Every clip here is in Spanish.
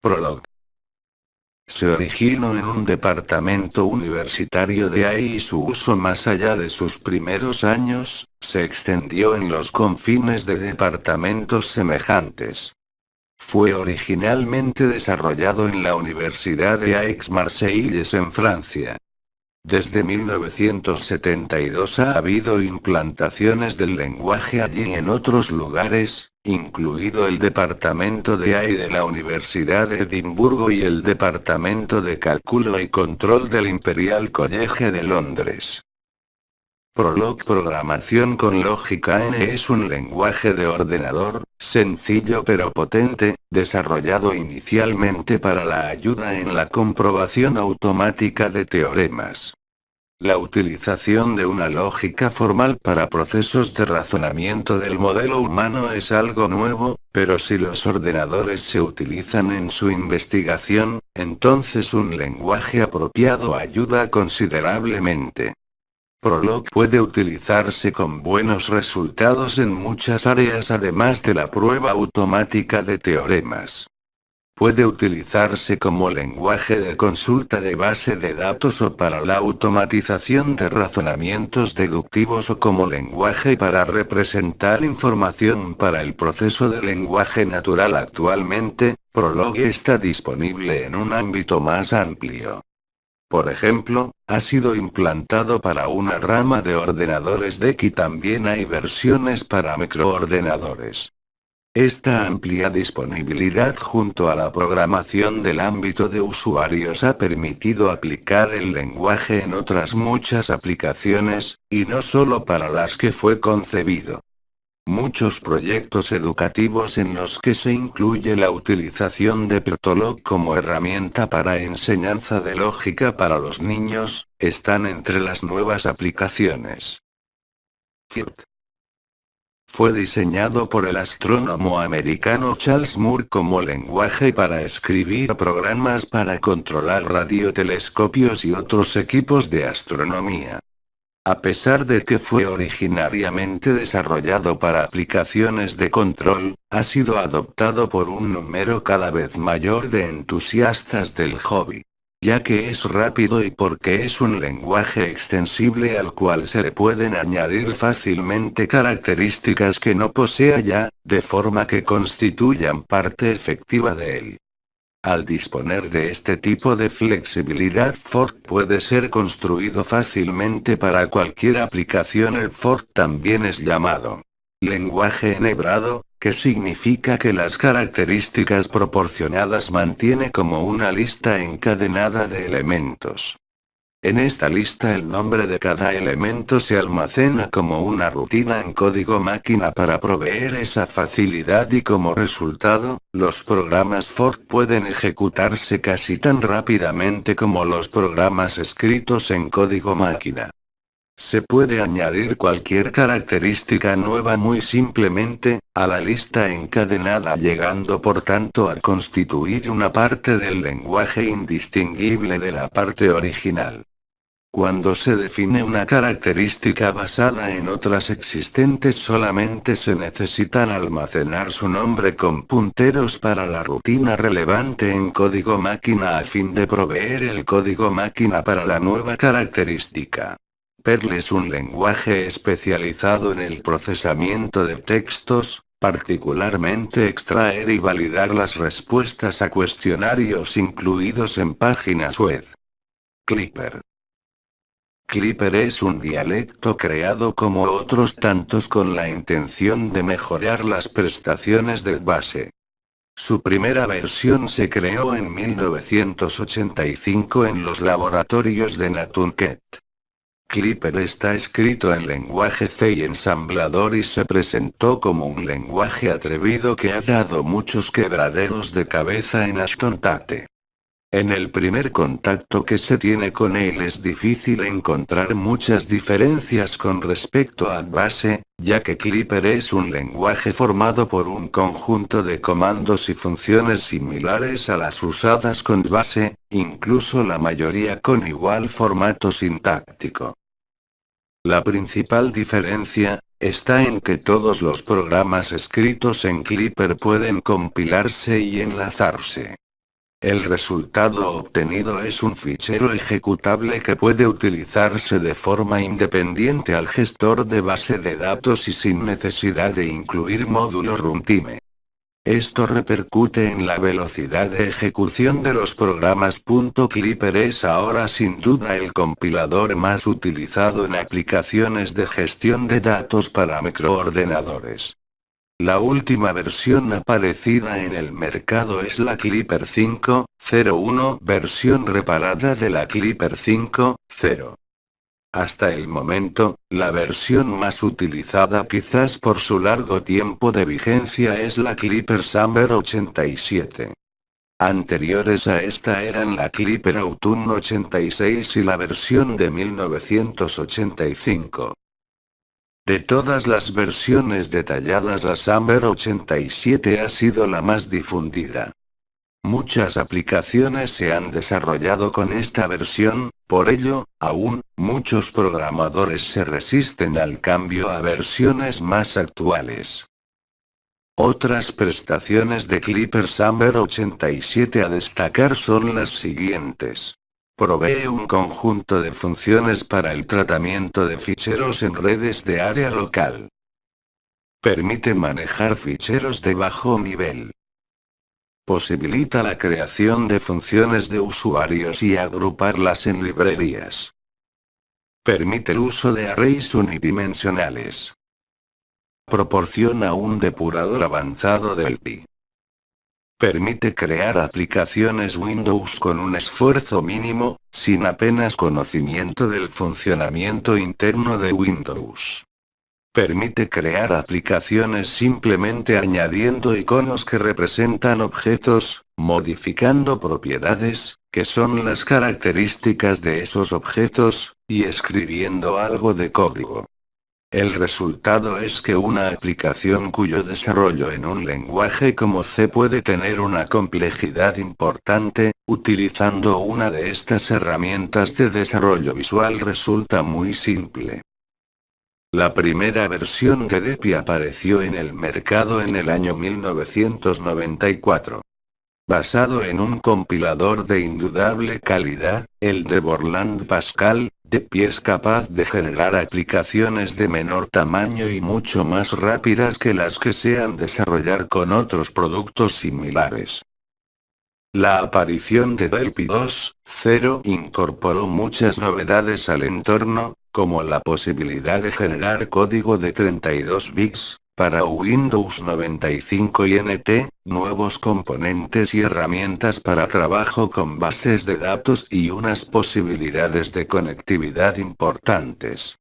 Prolog. Se originó en un departamento universitario de AI y su uso más allá de sus primeros años, se extendió en los confines de departamentos semejantes. Fue originalmente desarrollado en la Universidad de Aix-Marseilles en Francia. Desde 1972 ha habido implantaciones del lenguaje allí y en otros lugares, incluido el Departamento de AI de la Universidad de Edimburgo y el Departamento de Cálculo y Control del Imperial College de Londres. Prolog. Programación con lógica N es un lenguaje de ordenador, sencillo pero potente, desarrollado inicialmente para la ayuda en la comprobación automática de teoremas. La utilización de una lógica formal para procesos de razonamiento del modelo humano es algo nuevo, pero si los ordenadores se utilizan en su investigación, entonces un lenguaje apropiado ayuda considerablemente. Prolog puede utilizarse con buenos resultados en muchas áreas además de la prueba automática de teoremas. Puede utilizarse como lenguaje de consulta de base de datos o para la automatización de razonamientos deductivos o como lenguaje para representar información para el proceso de lenguaje natural. Actualmente, Prolog está disponible en un ámbito más amplio. Por ejemplo, ha sido implantado para una rama de ordenadores DEC y también hay versiones para microordenadores. Esta amplia disponibilidad junto a la programación del ámbito de usuarios ha permitido aplicar el lenguaje en otras muchas aplicaciones, y no solo para las que fue concebido. Muchos proyectos educativos en los que se incluye la utilización de Prolog como herramienta para enseñanza de lógica para los niños, están entre las nuevas aplicaciones. Fue diseñado por el astrónomo americano Charles Moore como lenguaje para escribir programas para controlar radiotelescopios y otros equipos de astronomía. A pesar de que fue originariamente desarrollado para aplicaciones de control, ha sido adoptado por un número cada vez mayor de entusiastas del hobby, ya que es rápido y porque es un lenguaje extensible al cual se le pueden añadir fácilmente características que no posea ya, de forma que constituyan parte efectiva de él. Al disponer de este tipo de flexibilidad, fork puede ser construido fácilmente para cualquier aplicación. El fork también es llamado lenguaje enhebrado, que significa que las características proporcionadas mantiene como una lista encadenada de elementos. En esta lista el nombre de cada elemento se almacena como una rutina en código máquina para proveer esa facilidad y como resultado, los programas fork pueden ejecutarse casi tan rápidamente como los programas escritos en código máquina. Se puede añadir cualquier característica nueva muy simplemente, a la lista encadenada, llegando por tanto a constituir una parte del lenguaje indistinguible de la parte original. Cuando se define una característica basada en otras existentes, solamente se necesitan almacenar su nombre con punteros para la rutina relevante en código máquina a fin de proveer el código máquina para la nueva característica. Perl es un lenguaje especializado en el procesamiento de textos, particularmente extraer y validar las respuestas a cuestionarios incluidos en páginas web. Clipper. Clipper es un dialecto creado como otros tantos con la intención de mejorar las prestaciones de base. Su primera versión se creó en 1985 en los laboratorios de Nantucket. Clipper está escrito en lenguaje C y ensamblador y se presentó como un lenguaje atrevido que ha dado muchos quebraderos de cabeza en Ashton Tate. En el primer contacto que se tiene con él es difícil encontrar muchas diferencias con respecto a base, ya que Clipper es un lenguaje formado por un conjunto de comandos y funciones similares a las usadas con base, incluso la mayoría con igual formato sintáctico. La principal diferencia está en que todos los programas escritos en Clipper pueden compilarse y enlazarse. El resultado obtenido es un fichero ejecutable que puede utilizarse de forma independiente al gestor de base de datos y sin necesidad de incluir módulo runtime. Esto repercute en la velocidad de ejecución de los programas. Clipper es ahora sin duda el compilador más utilizado en aplicaciones de gestión de datos para microordenadores. La última versión aparecida en el mercado es la Clipper 5.0.1, versión reparada de la Clipper 5.0. Hasta el momento, la versión más utilizada quizás por su largo tiempo de vigencia es la Clipper Summer 87. Anteriores a esta eran la Clipper Autumn 86 y la versión de 1985. De todas las versiones detalladas, la Summer 87 ha sido la más difundida. Muchas aplicaciones se han desarrollado con esta versión, por ello, aún, muchos programadores se resisten al cambio a versiones más actuales. Otras prestaciones de Clipper Summer 87 a destacar son las siguientes. Provee un conjunto de funciones para el tratamiento de ficheros en redes de área local. Permite manejar ficheros de bajo nivel. Posibilita la creación de funciones de usuarios y agruparlas en librerías. Permite el uso de arrays unidimensionales. Proporciona un depurador avanzado del PI. Permite crear aplicaciones Windows con un esfuerzo mínimo, sin apenas conocimiento del funcionamiento interno de Windows. Permite crear aplicaciones simplemente añadiendo iconos que representan objetos, modificando propiedades, que son las características de esos objetos, y escribiendo algo de código. El resultado es que una aplicación cuyo desarrollo en un lenguaje como C puede tener una complejidad importante, utilizando una de estas herramientas de desarrollo visual resulta muy simple. La primera versión de DEPI apareció en el mercado en el año 1994. Basado en un compilador de indudable calidad, el de Borland Pascal, DEPI es capaz de generar aplicaciones de menor tamaño y mucho más rápidas que las que sean desarrollar con otros productos similares. La aparición de DEPI 2.0 incorporó muchas novedades al entorno, como la posibilidad de generar código de 32 bits, para Windows 95 y NT, nuevos componentes y herramientas para trabajo con bases de datos y unas posibilidades de conectividad importantes.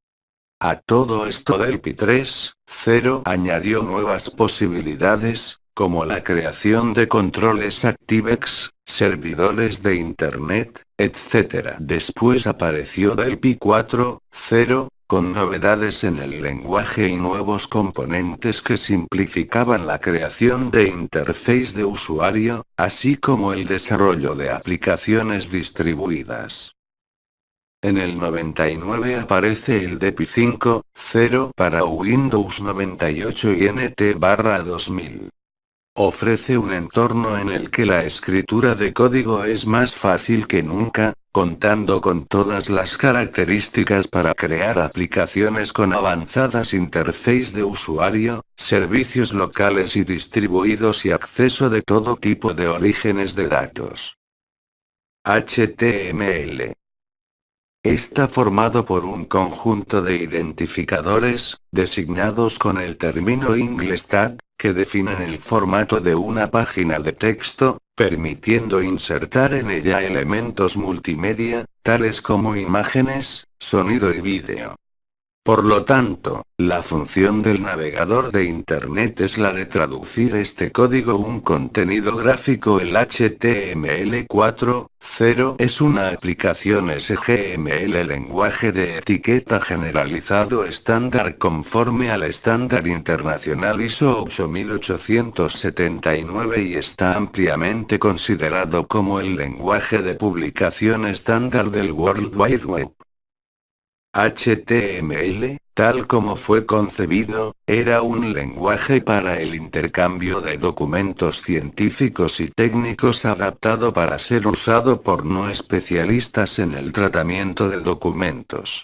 A todo esto DEPI 3.0 añadió nuevas posibilidades, como la creación de controles ActiveX, servidores de Internet, etc. Después apareció DEPI 4.0, con novedades en el lenguaje y nuevos componentes que simplificaban la creación de interface de usuario, así como el desarrollo de aplicaciones distribuidas. En el 99 aparece el DEPI 5.0 para Windows 98 y NT/2000. Ofrece un entorno en el que la escritura de código es más fácil que nunca, contando con todas las características para crear aplicaciones con avanzadas interfaces de usuario, servicios locales y distribuidos y acceso de todo tipo de orígenes de datos. HTML. Está formado por un conjunto de identificadores, designados con el término English Tag, que definen el formato de una página de texto, permitiendo insertar en ella elementos multimedia, tales como imágenes, sonido y vídeo. Por lo tanto, la función del navegador de Internet es la de traducir este código a un contenido gráfico. El HTML4.0 es una aplicación SGML, lenguaje de etiqueta generalizado estándar conforme al estándar internacional ISO 8879 y está ampliamente considerado como el lenguaje de publicación estándar del World Wide Web. HTML, tal como fue concebido, era un lenguaje para el intercambio de documentos científicos y técnicos adaptado para ser usado por no especialistas en el tratamiento de documentos.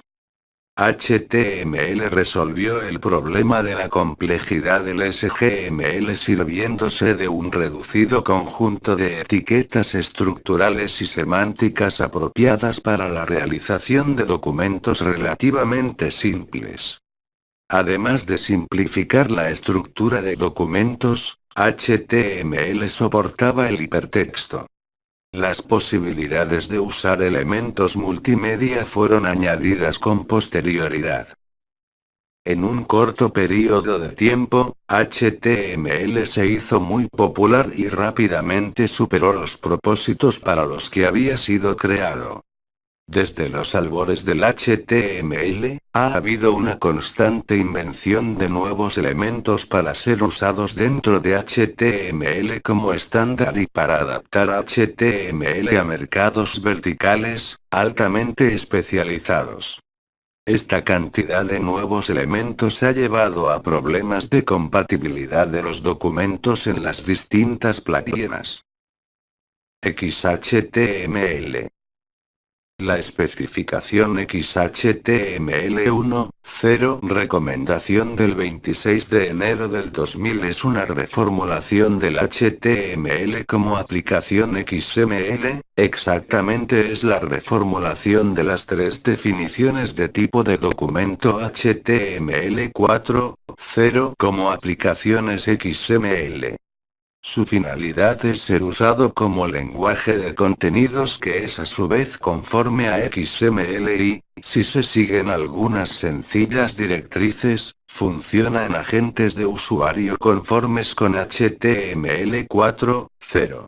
HTML resolvió el problema de la complejidad del SGML sirviéndose de un reducido conjunto de etiquetas estructurales y semánticas apropiadas para la realización de documentos relativamente simples. Además de simplificar la estructura de documentos, HTML soportaba el hipertexto. Las posibilidades de usar elementos multimedia fueron añadidas con posterioridad. En un corto periodo de tiempo, HTML se hizo muy popular y rápidamente superó los propósitos para los que había sido creado. Desde los albores del HTML, ha habido una constante invención de nuevos elementos para ser usados dentro de HTML como estándar y para adaptar HTML a mercados verticales, altamente especializados. Esta cantidad de nuevos elementos ha llevado a problemas de compatibilidad de los documentos en las distintas plataformas. XHTML. La especificación XHTML1.0 recomendación del 26 de enero del 2000 es una reformulación del HTML como aplicación XML, exactamente es la reformulación de las tres definiciones de tipo de documento HTML4.0 como aplicaciones XML. Su finalidad es ser usado como lenguaje de contenidos que es a su vez conforme a XML y, si se siguen algunas sencillas directrices, funciona en agentes de usuario conformes con HTML 4.0.